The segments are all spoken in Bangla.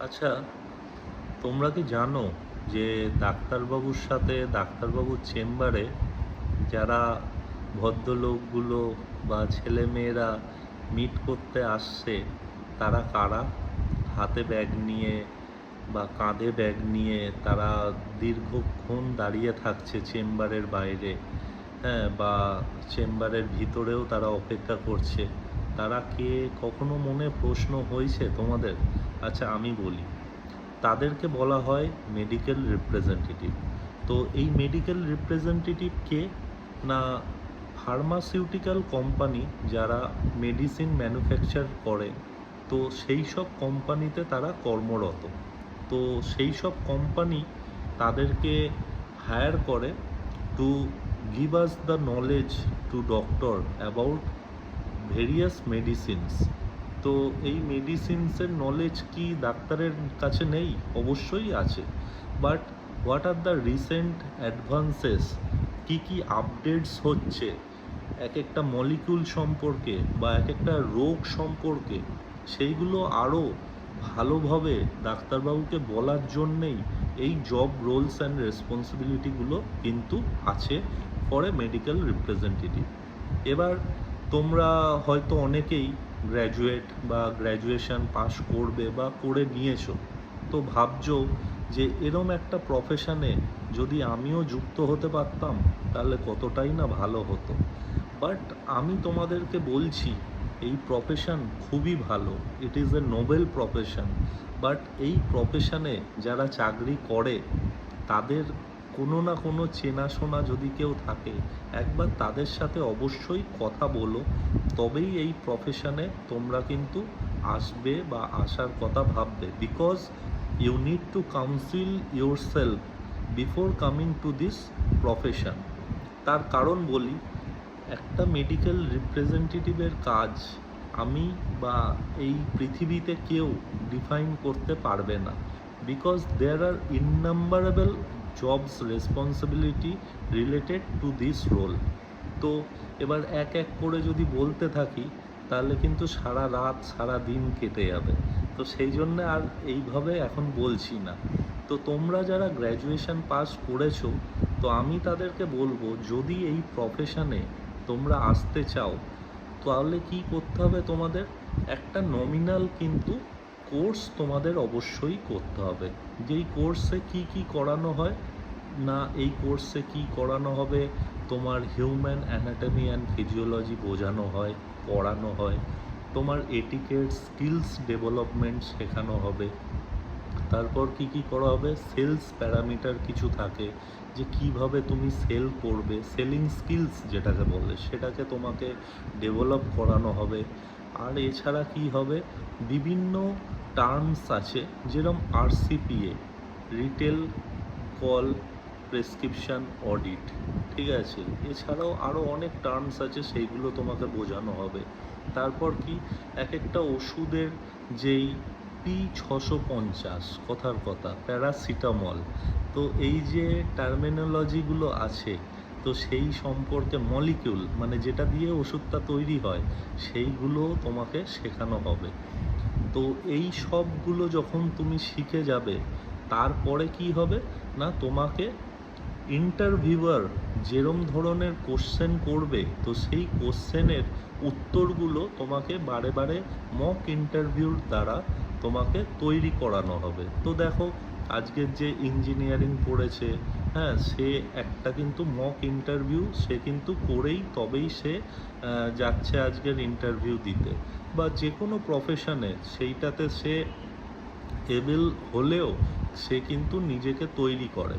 আচ্ছা, তোমরা কি জানো যে ডাক্তারবাবুর সাথে ডাক্তারবাবুর চেম্বারে যারা ভদ্রলোকগুলো বা ছেলেমেয়েরা মিট করতে আসছে তারা কারা? হাতে ব্যাগ নিয়ে বা কাঁধে ব্যাগ নিয়ে তারা দীর্ঘক্ষণ দাঁড়িয়ে থাকছে চেম্বারের বাইরে, হ্যাঁ, বা চেম্বারের ভিতরেও তারা অপেক্ষা করছে। তারা কে? কখনো মনে প্রশ্ন হয়েছে তোমাদের? আচ্ছা, আমি বলি। তাদেরকে বলা হয় মেডিকেল রিপ্রেজেন্টেটিভ। তো এই মেডিকেল রিপ্রেজেন্টেটিভ কে? না, ফার্মাসিউটিক্যাল কোম্পানি যারা মেডিসিন ম্যানুফ্যাকচার করে, তো সেই সব কোম্পানিতে তারা কর্মরত। তো সেই সব কোম্পানি তাদেরকে হায়ার করে to give us the knowledge two doctor about various medicines. তো এই মেডিসিনসের নলেজ কি ডাক্তারের কাছে নেই? অবশ্যই আছে। But what are the recent advances, কি কি আপডেটস হচ্ছে এক একটা মলিকিউল সম্পর্কে বা এক একটা রোগ সম্পর্কে, সেইগুলো আরও ভালোভাবে ডাক্তারবাবুকে বলার জন্যেই এই জব রোলস অ্যান্ড রেসপন্সিবিলিটিগুলো কিন্তু আছে ফর এ মেডিকেল রিপ্রেজেন্টেটিভ। এবার তোমরা হয়তো অনেকেই গ্র্যাজুয়েট বা গ্র্যাজুয়েশন পাশ করবে বা করে নিয়েছো, তো ভাবছো যে এরম একটা প্রফেশনে যদি আমিও যুক্ত হতে পারতাম তাহলে কতটাই না ভালো হতো। বাট আমি তোমাদেরকে বলছি, এই প্রফেশন খুবই ভালো, it is a noble profession. But এই প্রফেশনে যারা চাকরি করে তাদের কোনো না কোনো চেনাশোনা যদি কেউ থাকে, একবার তাদের সাথে অবশ্যই কথা বলো, তবেই এই প্রফেশনে তোমরা কিন্তু আসবে বা আসার কথা ভাববে। Because you need to counsel yourself before coming to this profession. তার কারণ বলি, একটা মেডিকেল রিপ্রেজেন্টেটিভের কাজ আমি বা এই পৃথিবীতে কেউ ডিফাইন করতে পারবে না। Because there are innumerable jobs responsibility related to this role. তো এবার এক এক করে যদি বলতে থাকি তাহলে কিন্তু সারা রাত সারা দিন কেটে যাবে। তো সেই জন্যে আর এইভাবে এখন বলছি না। তো তোমরা যারা গ্র্যাজুয়েশন পাস করেছো, তো আমি তাদেরকে বলবো, যদি এই প্রফেশনে তোমরা আসতে চাও তাহলে কি করতে হবে তোমাদের? একটা নমিনাল কিন্তু কোর্স তোমাদের অবশ্যই করতে হবে। যেই কোর্সে কি কি করানো হয়, না এই কোর্সে কি করানো হবে, তোমার হিউম্যান অ্যানাটমি অ্যান্ড ফিজিওলজি বোঝানো হয়, পড়ানো হয়, তোমার এটিকেট স্কিলস ডেভেলপমেন্ট শেখানো হবে। তারপর কি কি করা হবে, সেলস প্যারামিটার কিছু থাকে, যে কিভাবে তুমি সেল করবে, সেলিং স্কিলস যেটাকে বলে সেটাকে তোমাকে ডেভেলপ করানো হবে। আর এছাড়া কি হবে, বিভিন্ন টার্মস আছে, যেরকম আরসিপিএ, রিটেল কল প্রেসক্রিপশান অডিট, ঠিক আছে? এছাড়াও আরও অনেক টার্মস আছে, সেইগুলো তোমাকে বোঝানো হবে। তারপর কি, এক একটা ওষুধের যেই P650, কথার কথা প্যারাসিটামল, তো এই যে টার্মিনোলজিগুলো আছে, তো সেই সম্পর্কে মলিকিউল মানে যেটা দিয়ে ওষুধটা তৈরি হয় সেইগুলো তোমাকে শেখানো হবে। তো এই সবগুলো যখন তুমি শিখে যাবে, তারপরে কি হবে, না তোমাকে ইন্টারভিউয়ার যেরম ধরনের কোশ্চেন করবে, তো সেই কোশ্চেনের উত্তরগুলো তোমাকে বারে বারে মক ইন্টারভিউর দ্বারা তোমাকে তৈরি করানো হবে। তো দেখো, আজকের যে ইঞ্জিনিয়ারিং পড়েছে, হ্যাঁ, সে একটা কিন্তু মক ইন্টারভিউ সে কিন্তু করেই তবেই সে যাচ্ছে আজকের ইন্টারভিউ দিতে। বা যে কোনো প্রফেশনে সেইটাতে সে এবেল হলেও সে কিন্তু নিজেকে তৈরি করে।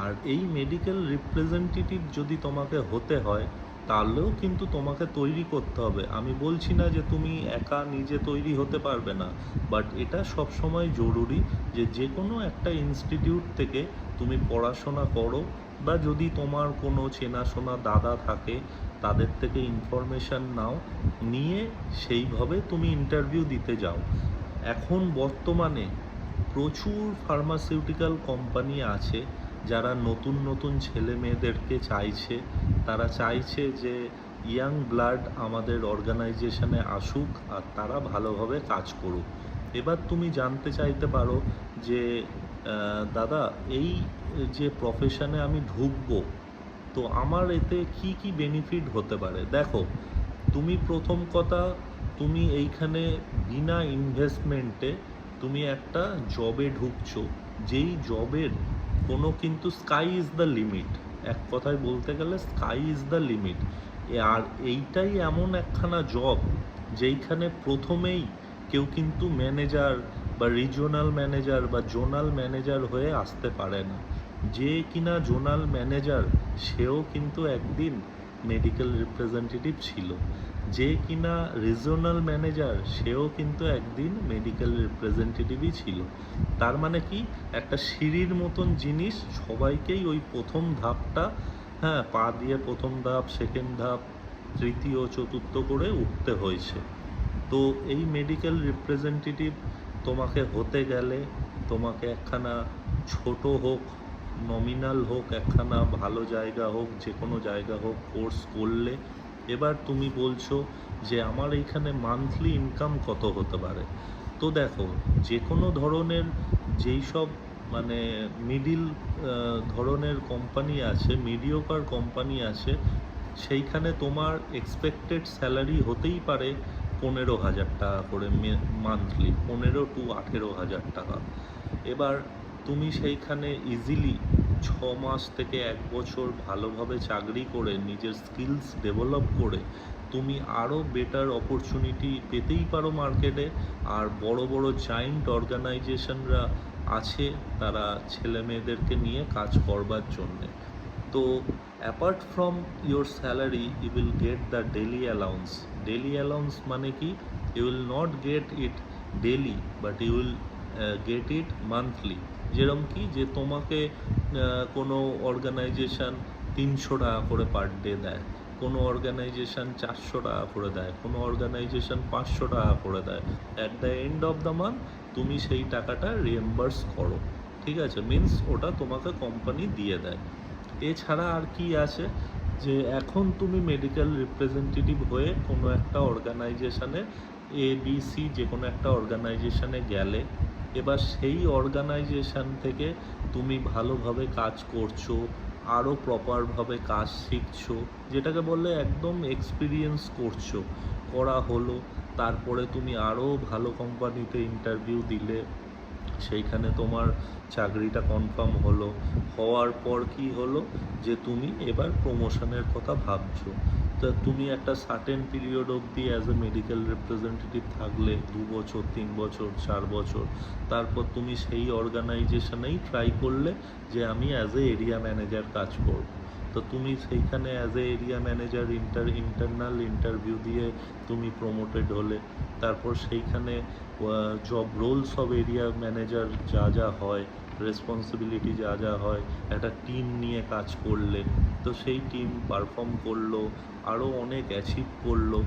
আর এই মেডিকেল রিপ্রেজেন্টেটিভ যদি তোমাকে হতে হয় তাহলেও কিন্তু তোমাকে তৈরি করতে হবে। আমি বলছি না যে তুমি একা নিজে তৈরি হতে পারবে না, বাট এটা সবসময় জরুরি যে যে কোনো একটা ইনস্টিটিউট থেকে তুমি পড়াশোনা করো, বা যদি তোমার কোনো চেনাশোনা দাদা থাকে তাদের থেকে ইনফরমেশান নাও, নিয়ে সেইভাবে তুমি ইন্টারভিউ দিতে যাও। এখন বর্তমানে প্রচুর ফার্মাসিউটিক্যাল কোম্পানি আছে যারা নতুন নতুন ছেলে মেয়েদেরকে চাইছে, তারা চাইছে যে ইয়াং ব্লাড আমাদের অর্গানাইজেশনে আসুক আর তারা ভালোভাবে কাজ করুক। এবার তুমি জানতে চাইতে পারো যে দাদা এই যে প্রফেশনে আমি ঢুকবো, তো আমার এতে কি কি বেনিফিট হতে পারে। দেখো, তুমি প্রথম কথা, তুমি এইখানে বিনা ইনভেস্টমেন্টে তুমি একটা জবে ঢুকছো, যেই জবের কোনো কিন্তু স্কাই ইজ দ্য লিমিট, এক কথায় বলতে গেলে স্কাই ইজ দ্য লিমিট। আর এইটাই এমন একখানা জব যেইখানে প্রথমেই কেউ কিন্তু ম্যানেজার বা রিজিওনাল ম্যানেজার বা জোনাল ম্যানেজার হয়ে আসতে পারে না। যে কিনা জোনাল ম্যানেজার সেও কিন্তু একদিন মেডিকেল রিপ্রেজেন্টেটিভ ছিল, যে কিনা রিজিওনাল ম্যানেজার সেও কিন্তু একদিন মেডিকেল রিপ্রেজেন্টেটিভই ছিল। তার মানে কি, একটা সিঁড়ির মতন জিনিস, সবাইকেই ওই প্রথম ধাপটা, হ্যাঁ, পা দিয়ে প্রথম ধাপ, সেকেন্ড ধাপ, তৃতীয়, চতুর্থ করে উঠতে হয়েছে। তো এই মেডিকেল রিপ্রেজেন্টেটিভ তোমাকে হতে গেলে তোমাকে একখানা ছোট হোক, নমিনাল হোক, একখানা ভালো জায়গা হোক, যে কোনো জায়গা হোক, কোর্স করলে। এবার তুমি বলছো যে আমার এইখানে মান্থলি ইনকাম কত হতে পারে। তো দেখো, যে কোনো ধরনের যেই সব মানে মিডিল ধরনের কোম্পানি আছে, মিডিওকার কোম্পানি আছে, সেইখানে তোমার এক্সপেক্টেড স্যালারি হতেই পারে 15,000 টাকা করে মান্থলি, 15 to 18,000 টাকা। এবার তুমি সেইখানে ইজিলি 6 মাস থেকে 1 বছর ভালোভাবে চাকরি করে নিজের স্কিলস ডেভেলপ করে তুমি আরও বেটার অপরচুনিটি পেতেই পারো মার্কেটে। আর বড় বড় জায়েন্ট অর্গানাইজেশনরা আছে, তারা ছেলে মেয়েদেরকে নিয়ে কাজ করবার জন্যে। তো apart from your salary you will get the daily allowance. Daily allowance মানে কি, you will not get it daily, but you will get it monthly. যেরকম কি, যে তোমাকে কোনো অর্গানাইজেশান 300 টাকা করে পার ডে দেয়, কোনো অর্গানাইজেশান 400 টাকা করে দেয়, কোনো অর্গানাইজেশান 500 টাকা করে দেয়। At the end of the month তুমি সেই টাকাটা রিএম্বার্স করো, ঠিক আছে, মিন্স ওটা তোমাকে কোম্পানি দিয়ে দেয়। এছাড়া আর কি আছে, যে এখন তুমি মেডিকেল রিপ্রেজেন্টেটিভ হয়ে কোনো একটা অর্গানাইজেশানে, ABC যে কোনো একটা অর্গানাইজেশানে গেলে, এবার সেই অর্গানাইজেশান থেকে তুমি ভালোভাবে কাজ করছো, আরও প্রপারভাবে কাজ শিখছো, যেটাকে বললে একদম এক্সপিরিয়েন্স করছো, করা হলো। তারপরে তুমি আরও ভালো কোম্পানিতে ইন্টারভিউ দিলে, সেইখানে তোমার চাকরিটা কনফার্ম হলো। হওয়ার পর কি হলো, যে তুমি এবার প্রমোশনের কথা ভাবছো। তা তুমি একটা সার্টেন পিরিয়ড অবধি অ্যাজ এ মেডিকেল রিপ্রেজেন্টেটিভ থাকলে, 2 বছর, 3 বছর, 4 বছর, তারপর তুমি সেই অর্গানাইজেশনেই ট্রাই করলে যে আমি অ্যাজ এ এরিয়া ম্যানেজার কাজ করব। তো তুমি সেইখানে as a area manager internal interview দিয়ে তুমি প্রমোটেড হলে। তারপর সেইখানে job roles of area manager যা যা হয়, রেসপন্সিবিলিটি যা যা হয়, একটা টিম নিয়ে কাজ করলে, তো সেই টিম পারফর্ম করলো, আরও অনেক অ্যাচিভ করলো।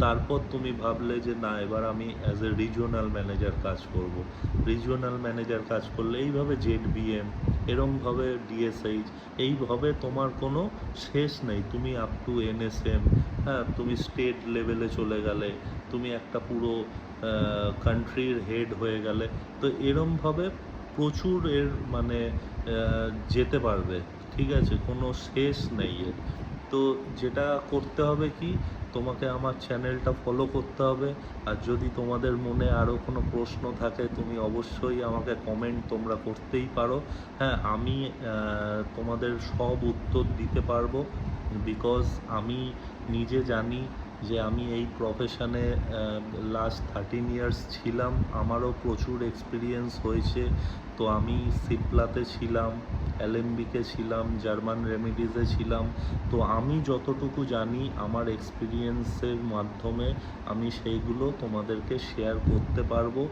তারপর তুমি ভাবলে যে না, এবার আমি অ্যাজ এ রিজিওনাল ম্যানেজার কাজ করব। রিজিওনাল ম্যানেজার কাজ করলে এইভাবে ZBM, এরমভাবে DSH, এইভাবে তোমার কোনো শেষ নেই। তুমি আপ টু NSM, হ্যাঁ, তুমি স্টেট লেভেলে চলে গেলে, তুমি একটা পুরো কান্ট্রির হেড হয়ে গেলে। তো এরমভাবে প্রচুর এর মানে যেতে পারবে, ঠিক আছে, কোনো শেষ নেই এর। তো যেটা করতে হবে কি, তোমাকে আমার চ্যানেলটা ফলো করতে হবে। আর যদি তোমাদের মনে আরও কোনো প্রশ্ন থাকে, তুমি অবশ্যই আমাকে কমেন্ট তোমরা করতেই পারো। হ্যাঁ, আমি তোমাদের সব উত্তর দিতে পারবো, বিকজ আমি নিজে জানি যে আমি এই প্রফেশনে লাস্ট 13 ইয়ার্স ছিলাম, আমারও প্রচুর এক্সপিরিয়েন্স হয়েছে। তো আমি সিপ্লাতে ছিলাম, LMBকে ছিলাম, জার্মান রেমিডিসে ছিলাম। তো আমি যতটুকু জানি আমার এক্সপিরিয়েন্সের মাধ্যমে আমি সেইগুলো তোমাদেরকে শেয়ার করতে পারবো।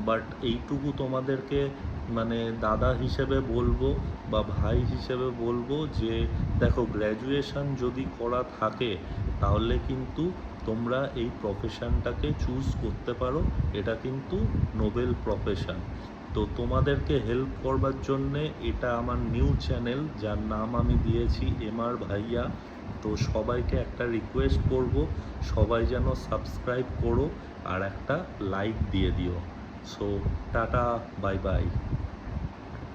বাট এইটুকু তোমাদেরকে মানে দাদা হিসেবে বলবো বা ভাই হিসেবে বলবো যে দেখো, গ্র্যাজুয়েশন যদি করা থাকে তাহলে কিন্তু তোমরা এই প্রফেশনটাকে চুজ করতে পারো। এটা কিন্তু নোবেল প্রফেশন। তো তোমাদেরকে হেল্প করবার জন্যে এটা আমার নিউ চ্যানেল, যার নাম আমি দিয়েছি MR ভাইয়া। তো সবাইকে একটা রিকোয়েস্ট করব, সবাই যেন সাবস্ক্রাইব করো আর একটা লাইক দিয়ে দিও। So tata, bye bye.